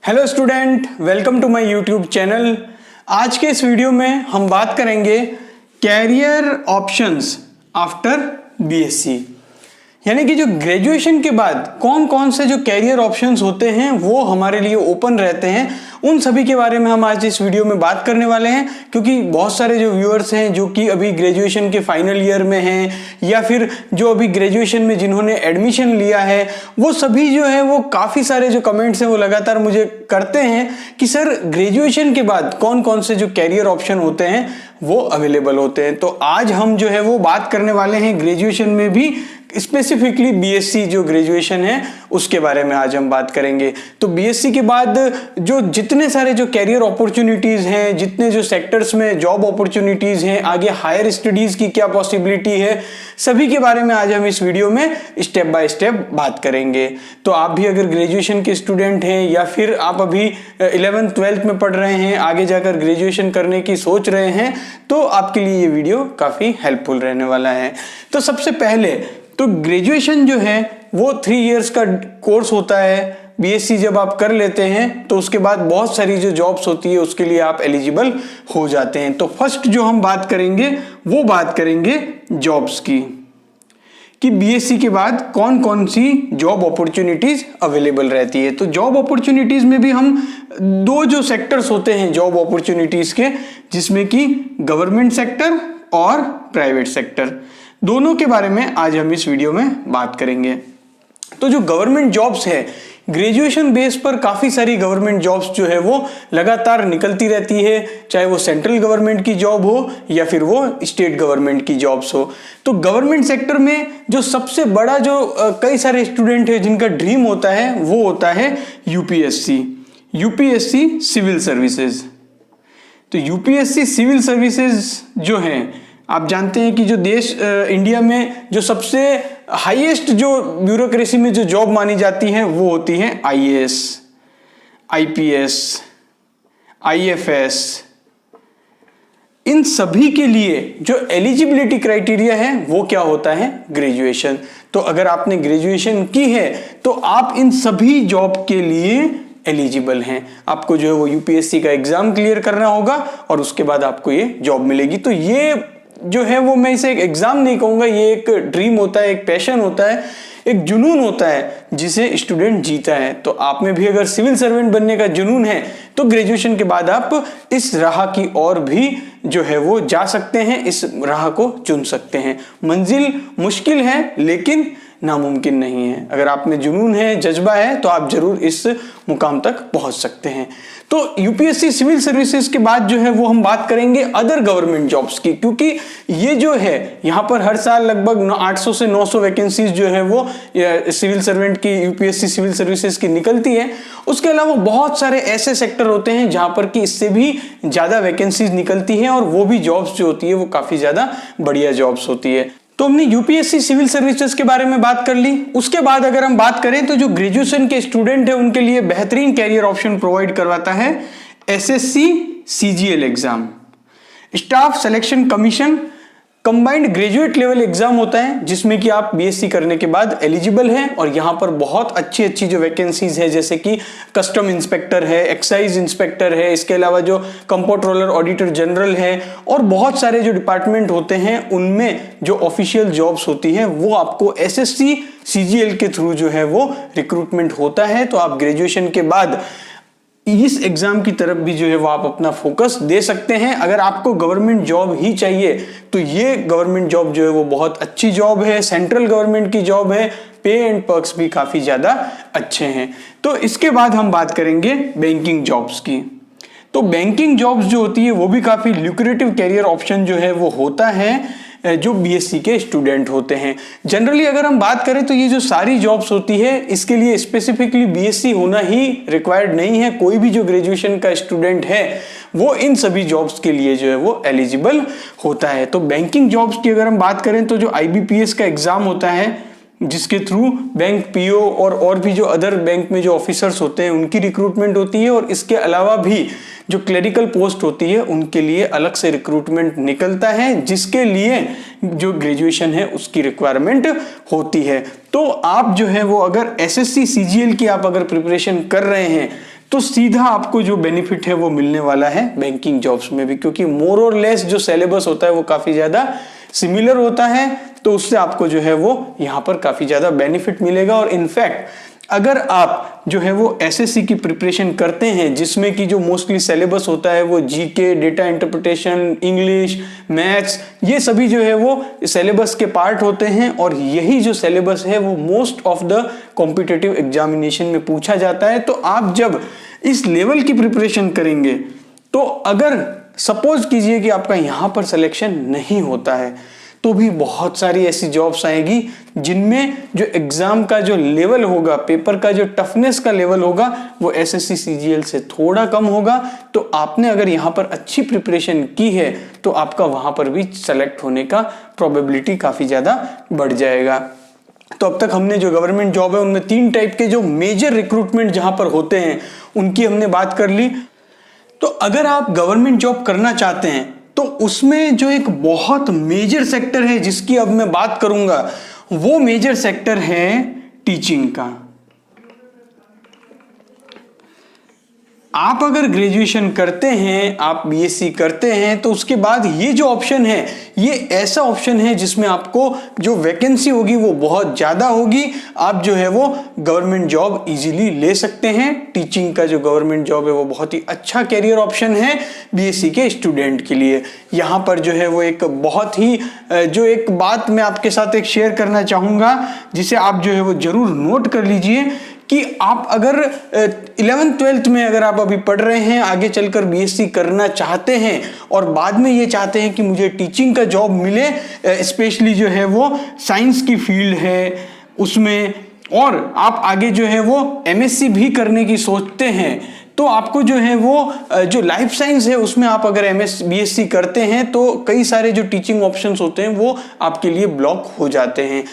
Hello student, welcome to my YouTube channel. आज के इस वीडियो में हम बात करेंगे कैरियर ऑप्शंस आफ्टर बीएससी, यानी कि जो ग्रेजुएशन के बाद कौन कौन से जो कैरियर ऑप्शंस होते हैं वो हमारे लिए ओपन रहते हैं, उन सभी के बारे में हम आज इस वीडियो में बात करने वाले हैं। क्योंकि बहुत सारे जो व्यूअर्स हैं जो कि अभी ग्रेजुएशन के फाइनल ईयर में हैं या फिर जो अभी ग्रेजुएशन में जिन्होंने एडमिशन लिया है, वो सभी जो है वो काफ़ी सारे जो कमेंट्स हैं वो लगातार मुझे करते हैं कि सर ग्रेजुएशन के बाद कौन कौन से जो कैरियर ऑप्शन होते हैं वो अवेलेबल होते हैं। तो आज हम जो है वो बात करने वाले हैं ग्रेजुएशन में भी, स्पेसिफिकली बीएससी जो ग्रेजुएशन है उसके बारे में आज हम बात करेंगे। तो बीएससी के बाद जो जितने सारे जो कैरियर अपॉर्चुनिटीज हैं, जितने जो सेक्टर्स में जॉब अपॉर्चुनिटीज हैं, आगे हायर स्टडीज की क्या पॉसिबिलिटी है, सभी के बारे में आज हम इस वीडियो में स्टेप बाय स्टेप बात करेंगे। तो आप भी अगर ग्रेजुएशन के स्टूडेंट हैं या फिर आप अभी 11th 12th में पढ़ रहे हैं, आगे जाकर ग्रेजुएशन करने की सोच रहे हैं, तो आपके लिए ये वीडियो काफ़ी हेल्पफुल रहने वाला है। तो सबसे पहले तो ग्रेजुएशन जो है वो 3 इयर्स का कोर्स होता है। बीएससी जब आप कर लेते हैं तो उसके बाद बहुत सारी जो जॉब्स होती है उसके लिए आप एलिजिबल हो जाते हैं। तो फर्स्ट जो हम बात करेंगे वो बात करेंगे जॉब्स की, कि बीएससी के बाद कौन कौन सी जॉब अपॉर्चुनिटीज अवेलेबल रहती है। तो जॉब अपॉर्चुनिटीज में भी हम दो जो सेक्टर्स होते हैं जॉब अपॉर्चुनिटीज के, जिसमें कि गवर्नमेंट सेक्टर और प्राइवेट सेक्टर, दोनों के बारे में आज हम इस वीडियो में बात करेंगे। तो जो गवर्नमेंट जॉब्स है, ग्रेजुएशन बेस पर काफी सारी गवर्नमेंट जॉब्स जो है वो लगातार निकलती रहती है, चाहे वो सेंट्रल गवर्नमेंट की जॉब हो या फिर वो स्टेट गवर्नमेंट की जॉब्स हो। तो गवर्नमेंट सेक्टर में जो सबसे बड़ा जो कई सारे स्टूडेंट है जिनका ड्रीम होता है वो होता है यूपीएससी सिविल सर्विसेज। तो यूपीएससी सिविल सर्विसेज जो है, आप जानते हैं कि जो देश इंडिया में जो सबसे हाईएस्ट जो ब्यूरोक्रेसी में जो जॉब मानी जाती है वो होती है आईएएस, आईपीएस, आईएफएस। इन सभी के लिए जो एलिजिबिलिटी क्राइटेरिया है वो क्या होता है? ग्रेजुएशन। तो अगर आपने ग्रेजुएशन की है तो आप इन सभी जॉब के लिए एलिजिबल हैं। आपको जो है वो यूपीएससी का एग्जाम क्लियर करना होगा और उसके बाद आपको ये जॉब मिलेगी। तो ये जो है वो मैं इसे एक एग्जाम नहीं कहूंगा, ये एक ड्रीम होता है, एक पैशन होता है, एक जुनून होता है जिसे स्टूडेंट जीता है। तो आप में भी अगर सिविल सर्वेंट बनने का जुनून है तो ग्रेजुएशन के बाद आप इस राह की ओर भी जो है वो जा सकते हैं, इस राह को चुन सकते हैं। मंजिल मुश्किल है लेकिन नामुमकिन नहीं है। अगर आप में जुनून है, जज्बा है, तो आप जरूर इस मुकाम तक पहुंच सकते हैं। तो यूपीएससी सिविल सर्विसेज के बाद जो है वो हम बात करेंगे अदर गवर्नमेंट जॉब्स की, क्योंकि ये जो है यहाँ पर हर साल लगभग 800 से 900 वैकेंसीज जो है वो सिविल सर्वेंट की यूपीएससी सिविल सर्विसेज की निकलती है। उसके अलावा बहुत सारे ऐसे सेक्टर होते हैं जहां पर कि इससे भी ज्यादा वैकेंसीज निकलती हैं और वो भी जॉब्स जो होती है वो काफी ज्यादा बढ़िया जॉब्स होती है। तो हमने यूपीएससी सिविल सर्विसेज के बारे में बात कर ली। उसके बाद अगर हम बात करें तो जो ग्रेजुएशन के स्टूडेंट है उनके लिए बेहतरीन कैरियर ऑप्शन प्रोवाइड करवाता है SSC CGL exam, staff selection commission combined graduate level exam होता है, जिसमें कि आप बीएससी करने के बाद एलिजिबल हैं। और यहाँ पर बहुत अच्छी अच्छी जो वैकेंसीज है, जैसे कि कस्टम इंस्पेक्टर है, एक्साइज इंस्पेक्टर है, इसके अलावा जो कंपोट्रोलर ऑडिटर जनरल है और बहुत सारे जो डिपार्टमेंट होते हैं उनमें जो ऑफिशियल जॉब्स होती हैं वो आपको एसएससी सीजीएल के थ्रू जो है वो रिक्रूटमेंट होता है। तो आप ग्रेजुएशन के बाद इस एग्जाम की तरफ भी जो है वो आप अपना फोकस दे सकते हैं। अगर आपको गवर्नमेंट जॉब ही चाहिए तो ये गवर्नमेंट जॉब जो है वो बहुत अच्छी जॉब है, सेंट्रल गवर्नमेंट की जॉब है, पे एंड पर्क्स भी काफी ज्यादा अच्छे हैं। तो इसके बाद हम बात करेंगे बैंकिंग जॉब्स की। तो बैंकिंग जॉब्स जो होती है वो भी काफी ल्यूक्रेटिव कैरियर ऑप्शन जो है वो होता है जो बीएससी के स्टूडेंट होते हैं। जनरली अगर हम बात करें तो ये जो सारी जॉब्स होती है इसके लिए स्पेसिफिकली बीएससी होना ही रिक्वायर्ड नहीं है। कोई भी जो ग्रेजुएशन का स्टूडेंट है वो इन सभी जॉब्स के लिए जो है वो एलिजिबल होता है। तो बैंकिंग जॉब्स की अगर हम बात करें तो जो आईबीपीएस का एग्जाम होता है, जिसके थ्रू बैंक पीओ और भी जो अदर बैंक में जो ऑफिसर्स होते हैं उनकी रिक्रूटमेंट होती है। और इसके अलावा भी जो क्लरिकल पोस्ट होती है उनके लिए अलग से रिक्रूटमेंट निकलता है, जिसके लिए जो ग्रेजुएशन है उसकी रिक्वायरमेंट होती है। तो आप जो है वो अगर एसएससी सीजीएल की आप अगर प्रिपरेशन कर रहे हैं तो सीधा आपको जो बेनिफिट है वो मिलने वाला है बैंकिंग जॉब्स में भी, क्योंकि मोर और लेस जो सिलेबस होता है वो काफी ज्यादा सिमिलर होता है, तो उससे आपको जो है वो यहां पर काफी ज्यादा बेनिफिट मिलेगा। और इनफैक्ट अगर आप जो है वो एसएससी की प्रिपरेशन करते हैं जिसमें कि जो मोस्टली सिलेबस होता है वो GK, data interpretation, English, maths, ये सभी जो है वो सिलेबस के पार्ट होते हैं, और यही जो सिलेबस है वो most of the competitive examination में पूछा जाता है। तो आप जब इस लेवल की प्रिपरेशन करेंगे तो अगर सपोज कीजिए कि आपका यहां पर सिलेक्शन नहीं होता है तो भी बहुत सारी ऐसी जॉब्स आएगी जिनमें जो एग्जाम का जो लेवल होगा, पेपर का जो टफनेस का लेवल होगा वो एसएससी सीजीएल से थोड़ा कम होगा। तो आपने अगर यहां पर अच्छी प्रिपरेशन की है तो आपका वहां पर भी सेलेक्ट होने का प्रोबेबिलिटी काफी ज्यादा बढ़ जाएगा। तो अब तक हमने जो गवर्नमेंट जॉब है उनमें 3 टाइप के जो मेजर रिक्रूटमेंट जहां पर होते हैं उनकी हमने बात कर ली। तो अगर आप गवर्नमेंट जॉब करना चाहते हैं तो उसमें जो एक बहुत मेजर सेक्टर है जिसकी अब मैं बात करूंगा, वो मेजर सेक्टर है टीचिंग का। आप अगर ग्रेजुएशन करते हैं, आप बीएससी करते हैं, तो उसके बाद ये जो ऑप्शन है ये ऐसा ऑप्शन है जिसमें आपको जो वैकेंसी होगी वो बहुत ज्यादा होगी। आप जो है वो गवर्नमेंट जॉब इजीली ले सकते हैं। टीचिंग का जो गवर्नमेंट जॉब है वो बहुत ही अच्छा कैरियर ऑप्शन है बीएससी के स्टूडेंट के लिए। यहाँ पर जो है वो एक बहुत ही जो एक बात मैं आपके साथ एक शेयर करना चाहूंगा जिसे आप जो है वो जरूर नोट कर लीजिए कि आप अगर 11th 12th में अगर आप अभी पढ़ रहे हैं, आगे चलकर बीएससी करना चाहते हैं और बाद में ये चाहते हैं कि मुझे टीचिंग का जॉब मिले, स्पेशली जो है वो साइंस की फील्ड है उसमें, और आप आगे जो है वो एमएससी भी करने की सोचते हैं, तो आपको जो है वो जो लाइफ साइंस है उसमें आप अगर बीएससी करते हैं तो कई सारे जो टीचिंग ऑप्शंस होते हैं वो आपके लिए ब्लॉक हो जाते हैं।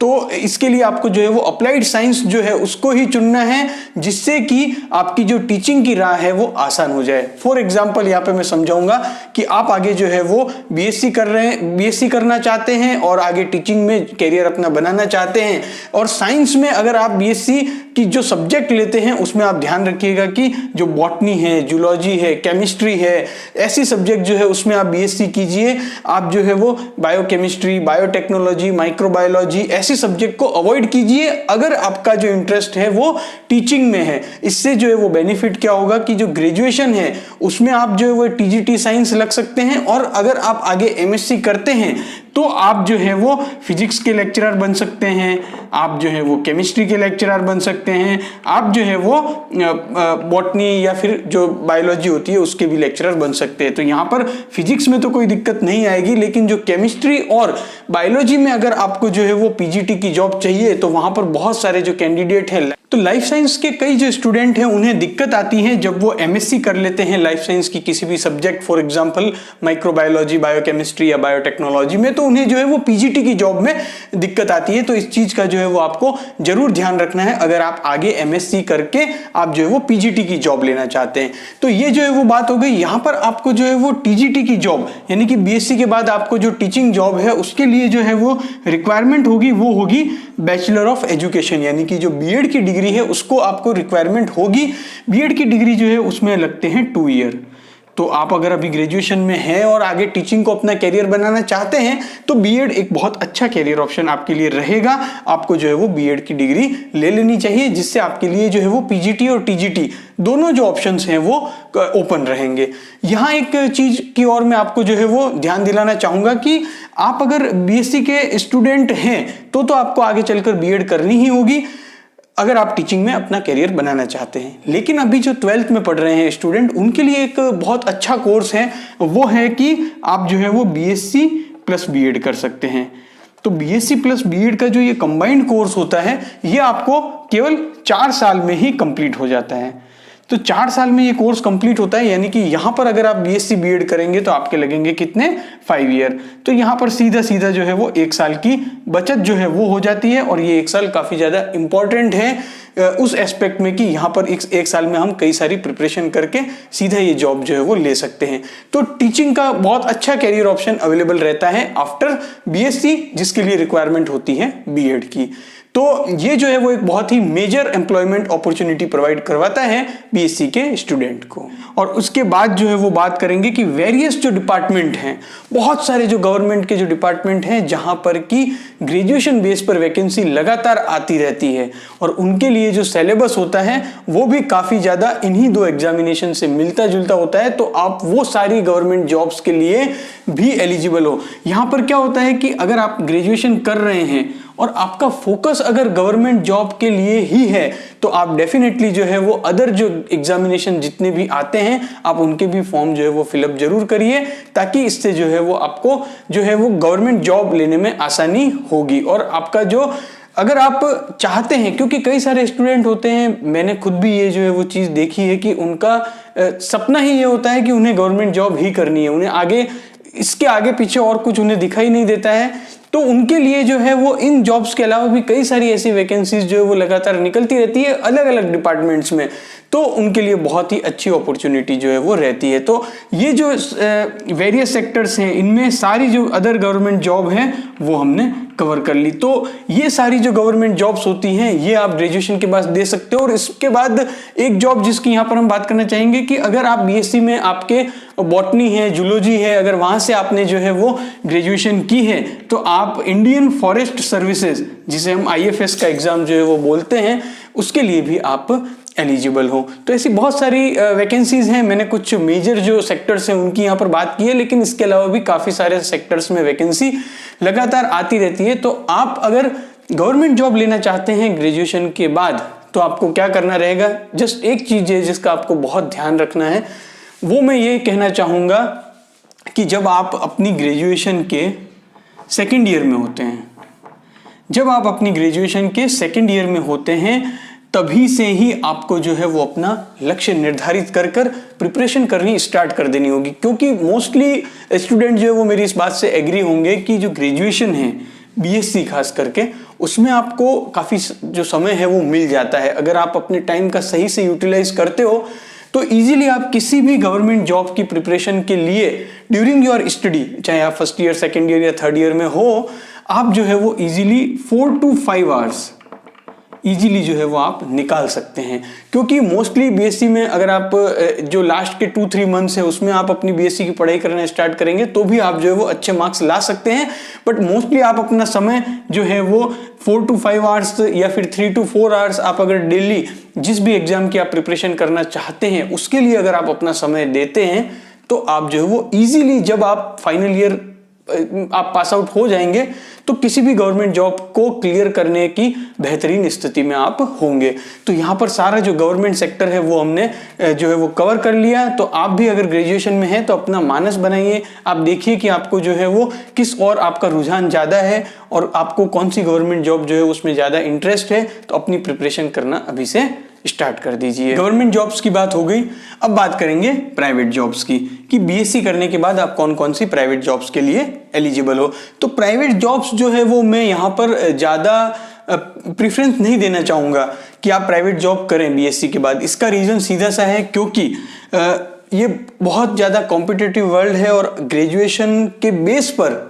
तो इसके लिए आपको जो है वो अप्लाइड साइंस जो है उसको ही चुनना है, जिससे कि आपकी जो टीचिंग की राह है वो आसान हो जाए। फॉर एग्जांपल यहाँ पे मैं समझाऊंगा कि आप आगे जो है वो बीएससी कर रहे हैं, बीएससी करना चाहते हैं और आगे टीचिंग में कैरियर अपना बनाना चाहते हैं, और साइंस में अगर आप बीएससी की जो सब्जेक्ट लेते हैं उसमें आप ध्यान रखिएगा कि जो बॉटनी है, जूलॉजी है, केमिस्ट्री है, ऐसी सब्जेक्ट जो है उसमें आप बीएससी कीजिए। आप जो है वो बायोकेमिस्ट्री, बायोटेक्नोलॉजी, माइक्रोबायोलॉजी ऐसी सब्जेक्ट को अवॉइड कीजिए अगर आपका जो इंटरेस्ट है वो टीचिंग में है। इससे जो है वो बेनिफिट क्या होगा कि जो ग्रेजुएशन है उसमें आप जो है वो टीजीटी साइंस लग सकते हैं, और अगर आप आगे एमएससी करते हैं तो आप जो है वो फिजिक्स के लेक्चरर बन सकते हैं, आप जो है वो केमिस्ट्री के लेक्चरर बन सकते हैं, आप जो है वो बॉटनी या फिर जो बायोलॉजी होती है उसके भी लेक्चरर बन सकते हैं। तो यहाँ पर फिजिक्स में तो कोई दिक्कत नहीं आएगी, लेकिन जो केमिस्ट्री और बायोलॉजी में अगर आपको जो है वो पीजीटी की जॉब चाहिए तो वहां पर बहुत सारे जो कैंडिडेट हैं, तो लाइफ साइंस के कई जो स्टूडेंट हैं उन्हें दिक्कत आती है जब वो एमएससी कर लेते हैं लाइफ साइंस की किसी भी subject, for example microbiology, biochemistry या बायोटेक्नोलॉजी में, तो उन्हें जो है वो पीजीटी की जॉब में दिक्कत आती है। तो इस चीज का जो है वो आपको जरूर ध्यान रखना है अगर आप आगे एमएससी करके आप जो है वो पीजीटी की जॉब लेना चाहते हैं। तो ये जो है वो बात हो गई। यहाँ पर आपको जो है वो टीजीटी की जॉब यानी कि बीएससी के बाद आपको जो टीचिंग जॉब है उसके लिए जो है वो रिक्वायरमेंट होगी, वो होगी बैचलर ऑफ एजुकेशन, यानी कि जो बीएड की डिग्री है उसको आपको रिक्वायरमेंट होगी। बीएड की डिग्री जो है उसमें लगते हैं 2 ईयर। तो आप अगर अभी ग्रेजुएशन में हैं और आगे टीचिंग को अपना कैरियर बनाना चाहते हैं तो बीएड एक बहुत अच्छा कैरियर ऑप्शन आपके लिए रहेगा। आपको जो है वो बीएड की डिग्री ले लेनी चाहिए, जिससे आपके लिए जो है वो पीजीटी और टीजीटी दोनों जो ऑप्शंस हैं वो ओपन रहेंगे। यहाँ एक चीज की और मैं आपको जो है वो ध्यान दिलाना चाहूंगा कि आप अगर बीएससी के स्टूडेंट हैं तो आपको आगे चलकर बीएड करनी ही होगी अगर आप टीचिंग में अपना कैरियर बनाना चाहते हैं। लेकिन अभी जो 12th में पढ़ रहे हैं स्टूडेंट, उनके लिए एक बहुत अच्छा कोर्स है, वो है कि आप जो है वो बीएससी प्लस बीएड कर सकते हैं। तो बीएससी प्लस बीएड का जो ये कंबाइंड कोर्स होता है ये आपको केवल 4 साल में ही कंप्लीट हो जाता है। तो 4 साल में ये कोर्स कंप्लीट होता है, यानी कि यहां पर अगर आप बीएससी बीएड करेंगे तो आपके लगेंगे कितने 5 ईयर। तो यहां पर सीधा सीधा जो है वो 1 साल की बचत जो है वो हो जाती है, और ये 1 साल काफी ज्यादा इंपॉर्टेंट है उस एस्पेक्ट में कि यहाँ पर एक साल में हम कई सारी प्रिपरेशन करके सीधा ये जॉब जो है वो ले सकते हैं। तो टीचिंग का बहुत अच्छा कैरियर ऑप्शन अवेलेबल रहता है आफ्टर बीएससी, जिसके लिए रिक्वायरमेंट होती है बीएड की। तो ये जो है वो एक बहुत ही मेजर एम्प्लॉयमेंट अपॉर्चुनिटी प्रोवाइड करवाता है बीएससी के स्टूडेंट को। और उसके बाद जो है वो बात करेंगे कि वेरियस जो डिपार्टमेंट हैं, बहुत सारे जो गवर्नमेंट के जो डिपार्टमेंट हैं जहां पर कि ग्रेजुएशन बेस पर वैकेंसी लगातार आती रहती है और उनके लिए जो सिलेबस होता है वो भी काफी ज्यादा इन्हीं दो एग्जामिनेशन से मिलता जुलता होता है। तो आप वो सारी गवर्नमेंट जॉब्स के लिए भी एलिजिबल हो। यहां पर क्या होता है कि अगर आप ग्रेजुएशन कर रहे हैं और आपका फोकस अगर गवर्नमेंट जॉब के लिए ही है तो आप डेफिनेटली जो है वो अदर जो एग्जामिनेशन जितने भी आते हैं आप उनके भी फॉर्म जो है वो फिलअप जरूर करिए, ताकि इससे जो है वो आपको जो है वो गवर्नमेंट जॉब लेने में आसानी होगी। और आपका जो अगर आप चाहते हैं, क्योंकि कई सारे स्टूडेंट होते हैं, मैंने खुद भी ये जो है वो चीज देखी है कि उनका सपना ही ये होता है कि उन्हें गवर्नमेंट जॉब ही करनी है, उन्हें आगे इसके आगे पीछे और कुछ उन्हें दिखाई नहीं देता है। तो उनके लिए जो है वो इन जॉब्स के अलावा भी कई सारी ऐसी वैकेंसीज जो है वो लगातार निकलती रहती है अलग अलग डिपार्टमेंट्स में, तो उनके लिए बहुत ही अच्छी अपॉर्चुनिटी जो है वो रहती है। तो ये जो वेरियस सेक्टर्स हैं इनमें सारी जो अदर गवर्नमेंट जॉब है वो हमने कवर कर ली। तो ये सारी जो गवर्नमेंट जॉब्स होती हैं ये आप ग्रेजुएशन के बाद दे सकते हो। और इसके बाद एक जॉब जिसकी यहाँ पर हम बात करना चाहेंगे कि अगर आप बीएससी में आपके बॉटनी है, जूलॉजी है, अगर वहां से आपने जो है वो ग्रेजुएशन की है तो आप इंडियन फॉरेस्ट सर्विसेज, जिसे हम आईएफएस का एग्जाम जो है वो बोलते हैं, उसके लिए भी आप एलिजिबल हो। तो ऐसी बहुत सारी वैकेंसीज हैं। मैंने कुछ मेजर जो सेक्टर्स हैं उनकी यहाँ पर बात की है, लेकिन इसके अलावा भी काफी सारे सेक्टर्स में वैकेंसी लगातार आती रहती है। तो आप अगर गवर्नमेंट जॉब लेना चाहते हैं ग्रेजुएशन के बाद तो आपको क्या करना रहेगा, जस्ट एक चीज है जिसका आपको बहुत ध्यान रखना है, वो मैं ये कहना चाहूंगा कि जब आप अपनी ग्रेजुएशन के सेकेंड ईयर में होते हैं, जब आप अपनी ग्रेजुएशन के सेकेंड ईयर में होते हैं तभी से ही आपको जो है वो अपना लक्ष्य निर्धारित कर प्रिपरेशन करनी स्टार्ट कर देनी होगी। क्योंकि मोस्टली स्टूडेंट जो है वो मेरी इस बात से एग्री होंगे कि जो ग्रेजुएशन है बीएससी खास करके, उसमें आपको काफी जो समय है वो मिल जाता है। अगर आप अपने टाइम का सही से यूटिलाइज करते हो तो इजीली आप किसी भी गवर्नमेंट जॉब की प्रिपरेशन के लिए ड्यूरिंग योर स्टडी, चाहे आप फर्स्ट ईयर, सेकेंड ईयर या थर्ड ईयर में हो, आप जो है वो इजीली 4 to 5 आवर्स इजीली जो है वो आप निकाल सकते हैं। क्योंकि मोस्टली बीएससी में अगर आप जो लास्ट के 2-3 मंथ्स है उसमें आप अपनी बीएससी की पढ़ाई करना स्टार्ट करेंगे तो भी आप जो है वो अच्छे मार्क्स ला सकते हैं। बट मोस्टली आप अपना समय जो है वो 4 to 5 आवर्स या फिर 3 to 4 आवर्स आप अगर डेली जिस भी एग्जाम की आप प्रिपरेशन करना चाहते हैं उसके लिए अगर आप अपना समय देते हैं तो आप जो है वो इजीली जब आप फाइनल ईयर आप पास आउट हो जाएंगे तो किसी भी गवर्नमेंट जॉब को क्लियर करने की बेहतरीन स्थिति में आप होंगे। तो यहाँ पर सारा जो गवर्नमेंट सेक्टर है वो हमने जो है वो कवर कर लिया। तो आप भी अगर ग्रेजुएशन में हैं तो अपना मानस बनाइए, आप देखिए कि आपको जो है वो किस और आपका रुझान ज़्यादा है और आपको कौन सी गवर्नमेंट जॉब जो है उसमें ज़्यादा इंटरेस्ट है, तो अपनी प्रिपरेशन करना अभी से स्टार्ट कर दीजिए। गवर्नमेंट जॉब्स की बात हो गई, अब बात करेंगे प्राइवेट जॉब्स की कि बीएससी करने के बाद आप कौन कौन सी प्राइवेट जॉब्स के लिए एलिजिबल हो। तो प्राइवेट जॉब्स जो है वो मैं यहाँ पर ज़्यादा प्रेफरेंस नहीं देना चाहूँगा कि आप प्राइवेट जॉब करें बीएससी के बाद। इसका रीज़न सीधा सा है क्योंकि ये बहुत ज़्यादा कॉम्पिटिटिव वर्ल्ड है और ग्रेजुएशन के बेस पर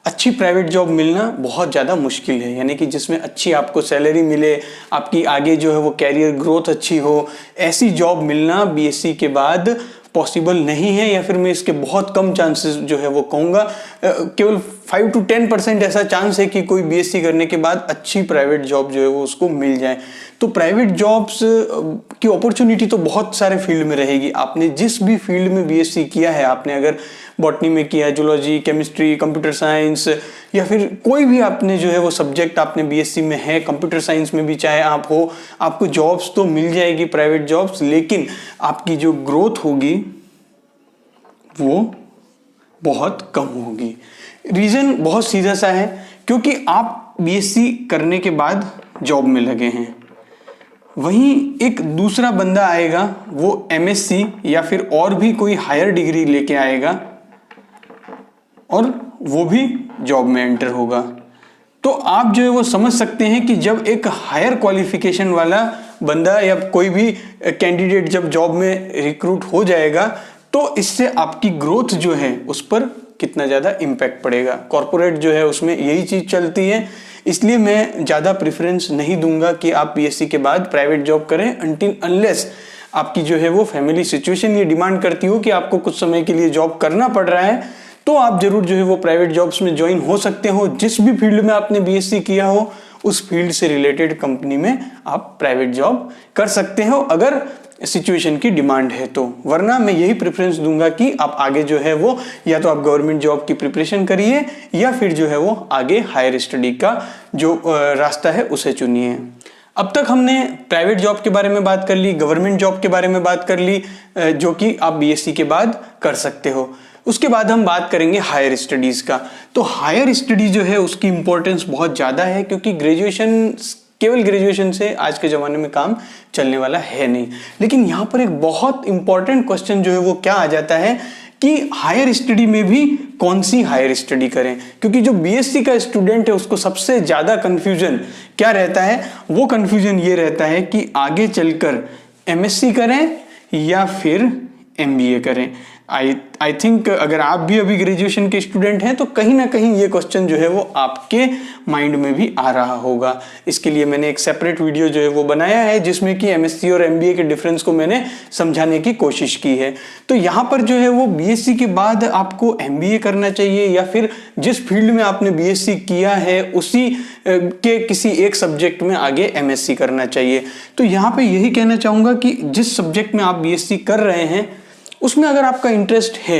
अच्छी प्राइवेट जॉब मिलना बहुत ज़्यादा मुश्किल है, यानी कि जिसमें अच्छी आपको सैलरी मिले, आपकी आगे जो है वो कैरियर ग्रोथ अच्छी हो, ऐसी जॉब मिलना बीएससी के बाद पॉसिबल नहीं है, या फिर मैं इसके बहुत कम चांसेस जो है वो कहूँगा, केवल 5 to 10% ऐसा चांस है कि कोई बीएससी करने के बाद अच्छी प्राइवेट जॉब जो है वो उसको मिल जाए। तो प्राइवेट जॉब्स की अपॉर्चुनिटी तो बहुत सारे फील्ड में रहेगी। आपने जिस भी फील्ड में बीएससी किया है, आपने अगर बॉटनी में किया, जूलॉजी, केमिस्ट्री, कंप्यूटर साइंस या फिर कोई भी आपने जो है वो सब्जेक्ट आपने बीएससी में है, कंप्यूटर साइंस में भी चाहे आप हो, आपको जॉब्स तो मिल जाएगी प्राइवेट जॉब्स, लेकिन आपकी जो ग्रोथ होगी वो बहुत कम होगी। रीज़न बहुत सीधा सा है, क्योंकि आप बीएससी करने के बाद जॉब में लगे हैं, वहीं एक दूसरा बंदा आएगा वो एमएससी या फिर और भी कोई हायर डिग्री लेके आएगा और वो भी जॉब में एंटर होगा। तो आप जो है वो समझ सकते हैं कि जब एक हायर क्वालिफिकेशन वाला बंदा या कोई भी कैंडिडेट जब जॉब में रिक्रूट हो जाएगा तो इससे आपकी ग्रोथ जो है उस पर कितना ज़्यादा इम्पैक्ट पड़ेगा। कॉर्पोरेट जो है उसमें यही चीज़ चलती है, इसलिए मैं ज़्यादा प्रेफरेंस नहीं दूंगा कि आप बीएससी के बाद प्राइवेट जॉब करें अनटिल अनलेस आपकी जो है वो फैमिली सिचुएशन ये डिमांड करती हो कि आपको कुछ समय के लिए जॉब करना पड़ रहा है, तो आप जरूर जो है वो प्राइवेट जॉब्स में ज्वाइन हो सकते हो। जिस भी फील्ड में आपने बीएससी किया हो उस फील्ड से रिलेटेड कंपनी में आप प्राइवेट जॉब कर सकते हो अगर सिचुएशन की डिमांड है तो। वरना मैं यही प्रेफरेंस दूंगा कि आप आगे जो है वो या तो आप गवर्नमेंट जॉब की प्रिपरेशन करिए या फिर जो है वो आगे हायर स्टडी का जो रास्ता है उसे चुनिए। अब तक हमने प्राइवेट जॉब के बारे में बात कर ली, गवर्नमेंट जॉब के बारे में बात कर ली जो कि आप बीएससी के बाद कर सकते हो। उसके बाद हम बात करेंगे हायर स्टडीज का। तो हायर स्टडी जो है उसकी इंपॉर्टेंस बहुत ज़्यादा है क्योंकि केवल ग्रेजुएशन से आज के ज़माने में काम चलने वाला है नहीं। लेकिन यहाँ पर एक बहुत इंपॉर्टेंट क्वेश्चन जो है वो क्या आ जाता है कि हायर स्टडी में भी कौन सी हायर स्टडी करें, क्योंकि जो बीएससी का स्टूडेंट है उसको सबसे ज़्यादा कन्फ्यूजन क्या रहता है, वो कन्फ्यूजन ये रहता है कि आगे चलकर एमएससी करें या फिर एमबीए करें। आई थिंक अगर आप भी अभी ग्रेजुएशन के स्टूडेंट हैं तो कहीं ना कहीं ये क्वेश्चन जो है वो आपके माइंड में भी आ रहा होगा। इसके लिए मैंने एक सेपरेट वीडियो जो है वो बनाया है जिसमें कि एमएससी और एमबीए के डिफरेंस को मैंने समझाने की कोशिश की है। तो यहाँ पर जो है वो बीएससी के बाद आपको एमबीए करना चाहिए या फिर जिस फील्ड में आपने बीएससी किया है उसी के किसी एक सब्जेक्ट में आगे एमएससी करना चाहिए। तो यहाँ पे यही कहना चाहूँगा कि जिस सब्जेक्ट में आप बीएससी कर रहे हैं उसमें अगर आपका इंटरेस्ट है,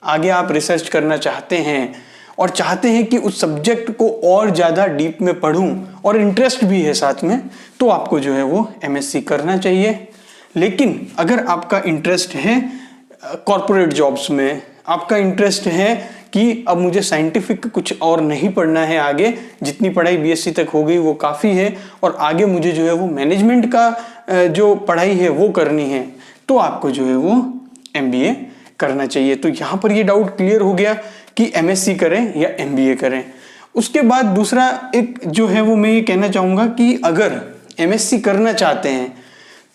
आगे आप रिसर्च करना चाहते हैं और चाहते हैं कि उस सब्जेक्ट को और ज़्यादा डीप में पढूं और इंटरेस्ट भी है साथ में, तो आपको जो है वो एमएससी करना चाहिए। लेकिन अगर आपका इंटरेस्ट है कॉर्पोरेट जॉब्स में, आपका इंटरेस्ट है कि अब मुझे साइंटिफिक कुछ और नहीं पढ़ना है आगे, जितनी पढ़ाई बीएससी तक हो गई वो काफ़ी है और आगे मुझे जो है वो मैनेजमेंट का जो पढ़ाई है वो करनी है, तो आपको जो है वो एमबीए करना चाहिए। तो यहाँ पर ये डाउट क्लियर हो गया कि एमएससी करें या एमबीए करें। उसके बाद दूसरा एक जो है वो मैं ये कहना चाहूँगा कि अगर एमएससी करना चाहते हैं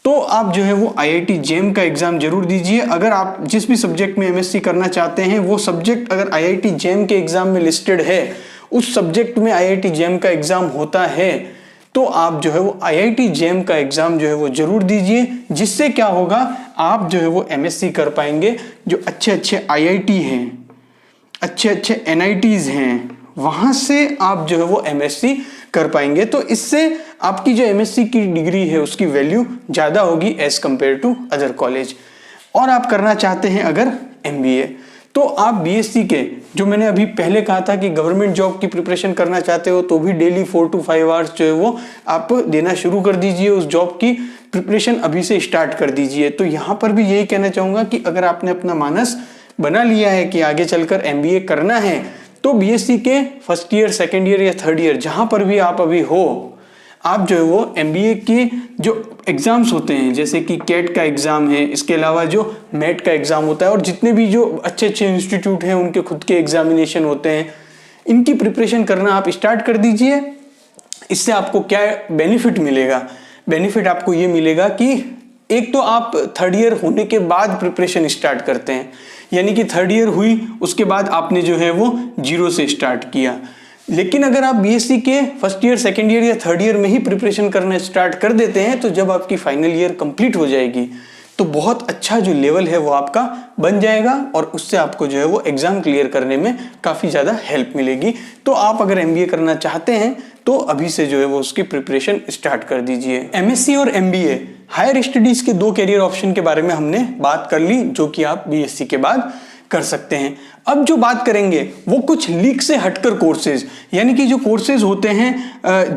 तो आप जो है वो आईआईटी जेम का एग्ज़ाम जरूर दीजिए। अगर आप जिस भी सब्जेक्ट में एमएससी करना चाहते हैं वो सब्जेक्ट अगर आईआईटी जेम के एग्ज़ाम में लिस्टेड है, उस सब्जेक्ट में आईआईटी जेम का एग्ज़ाम होता है, तो आप जो है वो आईआईटी जेम का एग्ज़ाम जो है वो जरूर दीजिए। जिससे क्या होगा, आप जो है वो एमएससी कर पाएंगे। जो अच्छे अच्छे आईआईटी हैं, अच्छे अच्छे एनआईटीज़ हैं, वहाँ से आप जो है वो एमएससी कर पाएंगे। तो इससे आपकी जो एमएससी की डिग्री है उसकी वैल्यू ज़्यादा होगी as compared to other college. और आप करना चाहते हैं अगर एमबीए, तो आप बीएससी के जो मैंने अभी पहले कहा था कि गवर्नमेंट जॉब की प्रिपरेशन करना चाहते हो तो भी डेली 4 to 5 आवर्स जो है वो आप देना शुरू कर दीजिए। उस जॉब की प्रिपरेशन अभी से स्टार्ट कर दीजिए। तो यहाँ पर भी यही कहना चाहूँगा कि अगर आपने अपना मानस बना लिया है कि आगे चलकर एमबीए करना है, तो बीएससी के फर्स्ट ईयर, सेकेंड ईयर या थर्ड ईयर जहाँ पर भी आप अभी हो, आप जो है वो एमबीए के जो एग्ज़ाम्स होते हैं जैसे कि कैट का एग्ज़ाम है, इसके अलावा जो मेट का एग्ज़ाम होता है और जितने भी जो अच्छे अच्छे इंस्टीट्यूट हैं उनके खुद के एग्जामिनेशन होते हैं, इनकी प्रिपरेशन करना आप स्टार्ट कर दीजिए। इससे आपको क्या बेनिफिट मिलेगा? बेनिफिट आपको ये मिलेगा कि एक तो आप थर्ड ईयर होने के बाद प्रिपरेशन स्टार्ट करते हैं, यानी कि थर्ड ईयर हुई उसके बाद आपने जो है वो जीरो से स्टार्ट किया। लेकिन अगर आप बीएससी के फर्स्ट ईयर, सेकेंड ईयर या थर्ड ईयर में ही प्रिपरेशन करना स्टार्ट कर देते हैं, तो जब आपकी फाइनल ईयर कंप्लीट हो जाएगी तो बहुत अच्छा जो लेवल है वो आपका बन जाएगा और उससे आपको जो है वो एग्ज़ाम क्लियर करने में काफ़ी ज़्यादा हेल्प मिलेगी। तो आप अगर एमबीए करना चाहते हैं तो अभी से जो है वो उसकी प्रिपरेशन स्टार्ट कर दीजिए। एमएससी और एमबीए हायर स्टडीज़ के 2 कैरियर ऑप्शन के बारे में हमने बात कर ली जो कि आप बीएससी के बाद कर सकते हैं। अब जो बात करेंगे वो कुछ लीक से हटकर कोर्सेज, यानी कि जो कोर्सेज होते हैं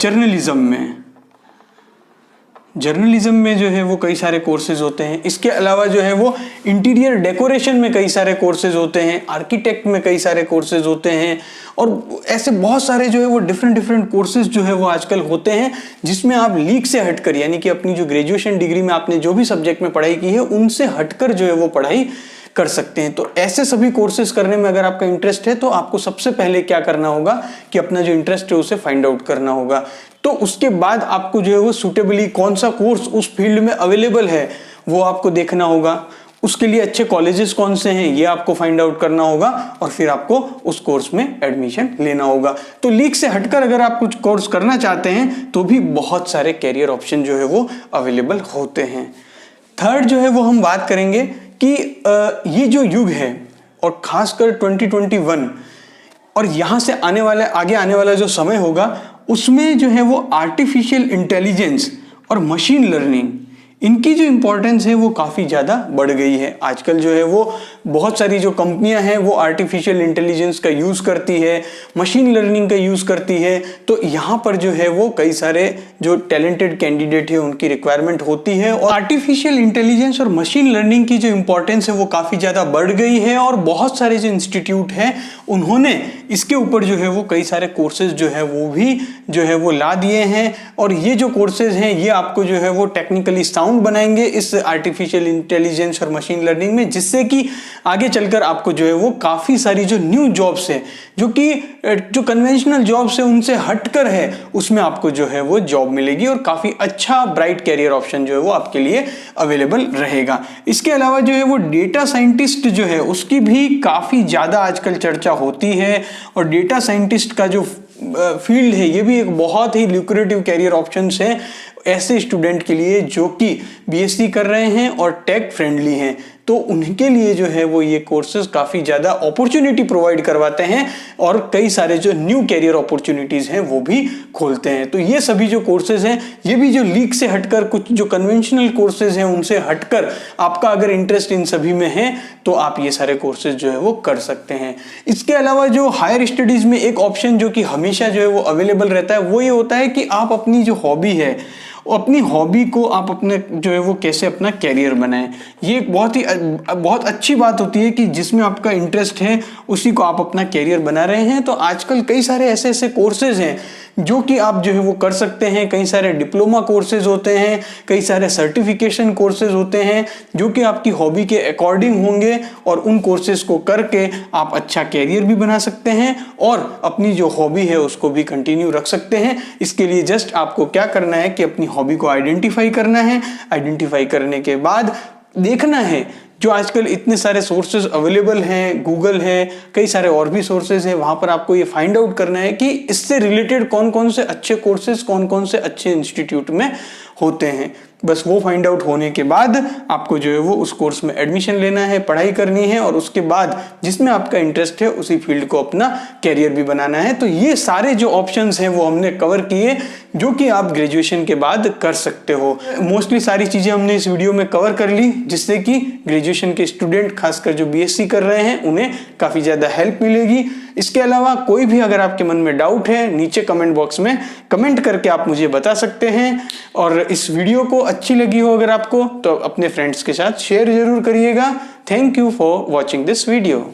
जर्नलिज्म में जो है वो कई सारे कोर्सेज होते हैं। इसके अलावा जो है वो इंटीरियर डेकोरेशन में कई सारे कोर्सेज होते हैं, आर्किटेक्ट में कई सारे कोर्सेज होते हैं और ऐसे बहुत सारे जो है वो डिफरेंट कोर्सेज जो है वो आजकल होते हैं जिसमें आप लीक से हटकर, यानी कि अपनी जो ग्रेजुएशन डिग्री में आपने जो भी सब्जेक्ट में पढ़ाई की है उनसे हटकर जो है वो पढ़ाई कर सकते हैं। तो ऐसे सभी कोर्सेज करने में अगर आपका इंटरेस्ट है तो आपको सबसे पहले क्या करना होगा कि अपना जो इंटरेस्ट है उसे फाइंड आउट करना होगा। तो उसके बाद आपको जो है वो सूटेबली कौन सा कोर्स उस फील्ड में अवेलेबल है वो आपको देखना होगा। उसके लिए अच्छे कॉलेजेस कौन से हैं ये आपको फाइंड आउट करना होगा और फिर आपको उस कोर्स में एडमिशन लेना होगा। तो लीग से हटकर अगर आप कुछ कोर्स करना चाहते हैं तो भी बहुत सारे कैरियर ऑप्शन जो है वो अवेलेबल होते हैं। थर्ड जो है वो हम बात करेंगे कि ये जो युग है और खासकर 2021 और यहाँ से आगे आने वाला जो समय होगा उसमें जो है वो आर्टिफिशियल इंटेलिजेंस और मशीन लर्निंग, इनकी जो इम्पोर्टेंस है वो काफ़ी ज़्यादा बढ़ गई है। आजकल जो है वो बहुत सारी जो कंपनियां हैं वो आर्टिफिशियल इंटेलिजेंस का यूज़ करती है, मशीन लर्निंग का यूज़ करती है। तो यहाँ पर जो है वो कई सारे जो टैलेंटेड कैंडिडेट है उनकी रिक्वायरमेंट होती है और आर्टिफिशियल इंटेलिजेंस और मशीन लर्निंग की जो इम्पोर्टेंस है वो काफ़ी ज़्यादा बढ़ गई है और बहुत सारे जो इंस्टीट्यूट हैं उन्होंने इसके ऊपर जो है वो कई सारे कोर्सेज जो है वो भी जो है वो ला दिए हैं। और ये जो कोर्सेज हैं ये आपको जो है वो टेक्निकली साउंड बनाएंगे इस आर्टिफिशियल इंटेलिजेंस और मशीन लर्निंग में, जिससे कि आगे चलकर आपको जो है वो काफ़ी सारी जो न्यू जॉब्स है जो कन्वेंशनल जॉब्स है उनसे हटकर है उसमें आपको जो है वो जॉब मिलेगी और काफ़ी अच्छा ब्राइट कैरियर ऑप्शन जो है वो आपके लिए अवेलेबल रहेगा। इसके अलावा जो है वो डेटा साइंटिस्ट जो है उसकी भी काफ़ी ज़्यादा आजकल चर्चा होती है और डेटा साइंटिस्ट का जो फील्ड है ये भी एक बहुत ही ल्यूक्रेटिव कैरियर ऑप्शंस है ऐसे स्टूडेंट के लिए जो कि बीएससी कर रहे हैं और टेक फ्रेंडली हैं। तो उनके लिए जो है वो ये कोर्सेज काफ़ी ज़्यादा अपॉर्चुनिटी प्रोवाइड करवाते हैं और कई सारे जो न्यू कैरियर अपॉर्चुनिटीज़ हैं वो भी खोलते हैं। तो ये सभी जो कोर्सेज हैं ये भी जो लीग से हटकर कुछ जो कन्वेंशनल कोर्सेज हैं उनसे हटकर आपका अगर इंटरेस्ट इन सभी में है तो आप ये सारे कोर्सेज जो है वो कर सकते हैं। इसके अलावा जो हायर स्टडीज़ में एक ऑप्शन जो कि हमेशा जो है वो अवेलेबल रहता है वो ये होता है कि आप अपनी जो हॉबी है अपनी हॉबी को आप अपने जो है वो कैसे अपना कैरियर बनाएं। ये एक बहुत अच्छी बात होती है कि जिसमें आपका इंटरेस्ट है उसी को आप अपना कैरियर बना रहे हैं। तो आजकल कई सारे ऐसे कोर्सेज हैं जो कि आप जो है वो कर सकते हैं। कई सारे डिप्लोमा कोर्सेज होते हैं, कई सारे सर्टिफिकेशन कोर्सेज होते हैं जो कि आपकी हॉबी के अकॉर्डिंग होंगे और उन कोर्सेज को करके आप अच्छा कैरियर भी बना सकते हैं और अपनी जो हॉबी है उसको भी कंटिन्यू रख सकते हैं। इसके लिए जस्ट आपको क्या करना है कि अपनी हॉबी को आइडेंटिफाई करना है। आइडेंटिफाई करने के बाद देखना है जो आजकल इतने सारे सोर्सेज अवेलेबल हैं, गूगल है, कई सारे और भी सोर्सेज हैं, वहां पर आपको ये फाइंड आउट करना है कि इससे रिलेटेड कौन कौन से अच्छे कोर्सेज कौन कौन से अच्छे इंस्टीट्यूट में होते हैं। बस वो फाइंड आउट होने के बाद आपको जो है वो उस कोर्स में एडमिशन लेना है, पढ़ाई करनी है और उसके बाद जिसमें आपका इंटरेस्ट है उसी फील्ड को अपना कैरियर भी बनाना है। तो ये सारे जो ऑप्शंस हैं वो हमने कवर किए जो कि आप ग्रेजुएशन के बाद कर सकते हो। मोस्टली सारी चीज़ें हमने इस वीडियो में कवर कर ली जिससे कि ग्रेजुएशन के स्टूडेंट खासकर जो बीएससी कर रहे हैं उन्हें काफ़ी ज़्यादा हेल्प मिलेगी। इसके अलावा कोई भी अगर आपके मन में डाउट है नीचे कमेंट बॉक्स में कमेंट करके आप मुझे बता सकते हैं और इस वीडियो को अच्छी लगी हो अगर आपको तो अपने फ्रेंड्स के साथ शेयर जरूर करिएगा। Thank you for watching this video.